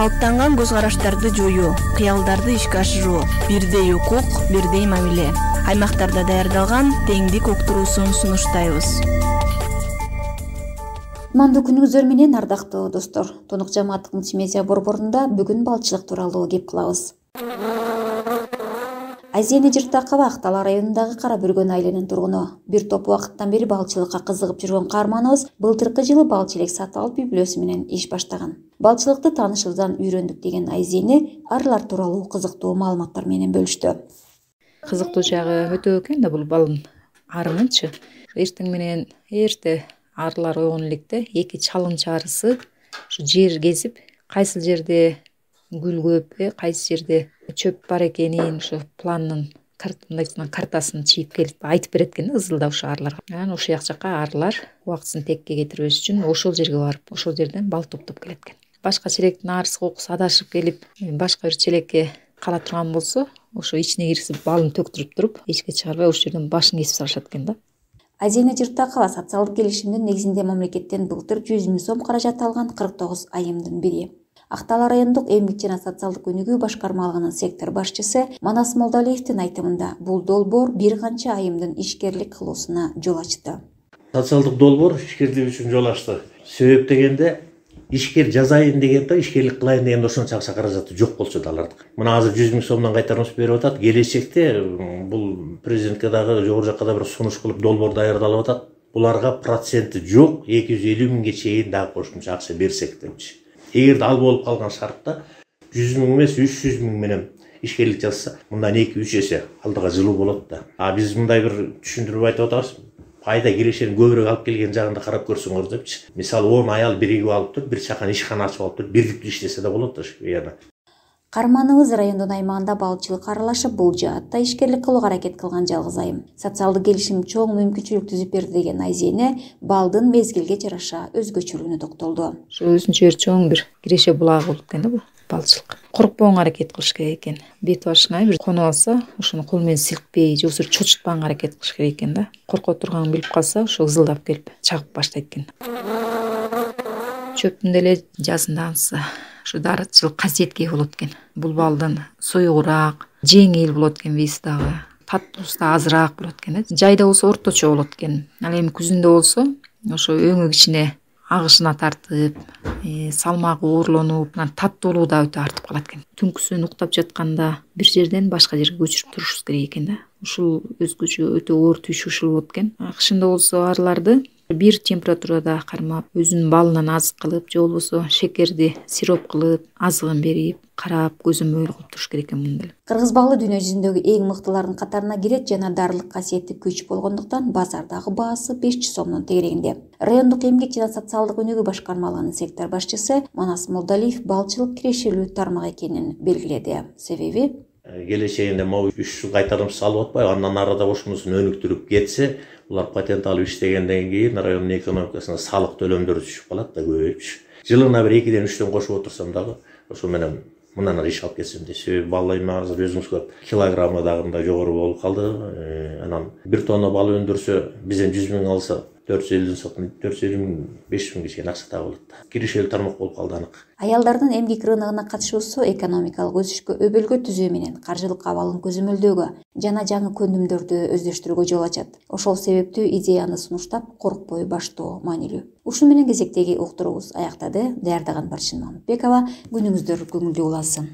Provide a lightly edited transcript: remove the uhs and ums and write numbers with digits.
калыптанган көз караштарды жоюу, кыялдарды ишке ашыруу, бирдей укук, бирдей мамиле. Аймактарда даярдалган теңдик уктуруусун сунуштайбыз. Кутмандуу күнүңүздөр менен ардактуу достор. Тонук жамааттык мультимедиа борборунда бүгүн балчылык тууралуу кеп кылабыз. Айзене Жыртакова Актала районундагы Кара Бүргөн айылынын тургуну. Бир топ убакыттан бери балчылыкка кызыгып жүргөн каарманыбыз былтыркы жылы балчы элек сатып алып үй-бүлөсү менен иш баштаган. Балчылыкты таанышыбыздан үйрөндүк деген Айзене арлар тууралуу кызыктуу маалыматтар менен бөлүштү. Кызыктуу жагы өтө экен да бул балдын арынынчы. Эртең менен эрте арлар ойгон электе эки чалымчы арысы ушу жер кезип, кайсы жерде гүл көп, кайсы жерде чөп бар экенин ушу пландын картасын чийип келип айтып берет экен ызылдап ушу арларга. Анан ошол жакка арлар убактысын текке кетирбеш үчүн ошол жерге барып, ошол жерден бал топтоп келет экен. Башка челектин арысы кокусу адашып келип, башка бир челекке кала турган болсо, ошо ичине киргизип балын төктүрүп туруп, эчке чыгарбай ошол жерден башын кесип салышат экен да. Айзене Жыртакова социалдык келишимдин негизинде мамлекеттен былтыр 100 000 сом каражат алган 49 айымдын бири. Актала райондук эмгек жана социалдык өнүгүү башкармалыгынын сектор башчысы Манас Молдалиевдин айтымында бул долбоор бир канча айымдын ишкерлик кылуусуна жол ачты. Социалдык долбоор ишкерлик үчүн жол ачты. Себеп дегенде ишкер жазайын дегенде, ишкерлик кылайын дегенде ошончо акча каражаты жок болчу да алардын. Мына азыр 100 000 сомдон кайтарымыбыз берип атат. Келечекте бул президентке дагы жогору жакка да бир сунуш кылып долбоор даярдалып атат. Буларга проценти жок 250 000 чейин дагы кошумча акча берсек депчи. Эгерде ал болуп калган шартта 100 000 эмес 300 000 менен ишкерлик жазса, мындан 2-3 эсе алдыга жылуу болот да. Биз мындай бир түшүндүрүп айтып атабыз. Пайда келишени көбүрөөк алып келген жагында карап көрсөңөр депчи. Мисалы 10 аял биригип алып туруп, бир чакан ишкана ачып алып туруп, бирдиктүү иштесе да болот да ушуяна. Карманыбыз райондун аймагында балчылык аралашып, бул жаатта ишкерлик кылууга аракет кылган жалгыз айым. Социалдык келишим чоң мүмкүнчүлүк түзүп берди деген Айзене балдын мезгилге жараша өзгөчөлүгүнө токтолду. Ушу өзүнчө бир чоң бир киреше булагы болуп экен да бул балчылык. Коркпогонго аракет кылыш керек экен. Бет башыңа бир конуп алса, ошону кол менен силкпей, же болбосо чочутпаганга аракет кылыш керек экен да. Корко турганын билип калса, ошо ызылдап келип чагып баштайт экен. Чөптүн деле жазындагысы ушу дарытчылык касиетке ээ болот экен. Бул балдын союгураак, жеңил болот экен веси дагы. Таттуусу да азыраак болот экен. Жайда болсо орточо болот экен. Ал эми күзүндө болсо, ошо өңү кичине агышына тартып, салмагы оорлонуп, таттуулугу да өтө артып калат экен. Түнкүсүн уктап жатканда бир жерден башка жерге көчүрүп турушубуз керек экен да. Ушул өзгөчө өтө оор түйшү ушул болот экен. Кышында болсо арларды бир температурада кармап, өзүнүн балынан азык кылып, же болбосо шекерди сироп кылып, азыгын берип, карап, көзөмөл кылып туруш керек экен мындай. Кыргыз балы дүйнө жүзүндөгү эң мыктылардын катарына кирет жана дарылык касиети күч болгондуктан базардагы баасы 500 сомдун тегерегинде. Райондук эмгек жана социалдык өнүгүү башкармалыгынын сектор башчысы Манас Молдалиев балчылык кирешелүү тармак экенин белгиледи. Себеби келечегинде могу 3 жыл кайтарымсыз алып атпайбы, андан арада ошонусун өнүктүрүп кетсе, улар патент алып иштегенден кийин райондун экономикасына салык төлөмдөрү түшүп калат да, көбөйүп. Жылына бир 2-ден 3-төн кошуп отурсам дагы, ошо менен мындан ары иш алып кетсем дейт. Себеби бал эми азыр өзүңүз көрүп, килограммы дагы жогору болуп калды. Анан 1 тонна бал өндүрсө, бизден 100 000 алса, 450 000, 500 000 чейин акча табылат. Кирешелүү тармак болуп калды анык. Аялдардын эмгек рыногуна катышуусу экономикалык өсүшкө өбөлгө түзүү менен каржылык абалын көзөмөлдөөгө жана жаңы көндүмдөрдү өздөштүрүүгө жол ачат. Ошол себептүү идеяны сунуштап, коркпой баштоо маанилүү. Ушун менен кезектеги уктуруубуз аяктады. Даярдаган Барчын Мамытбекова. Күнүңүздөр көңүлдүү уласын.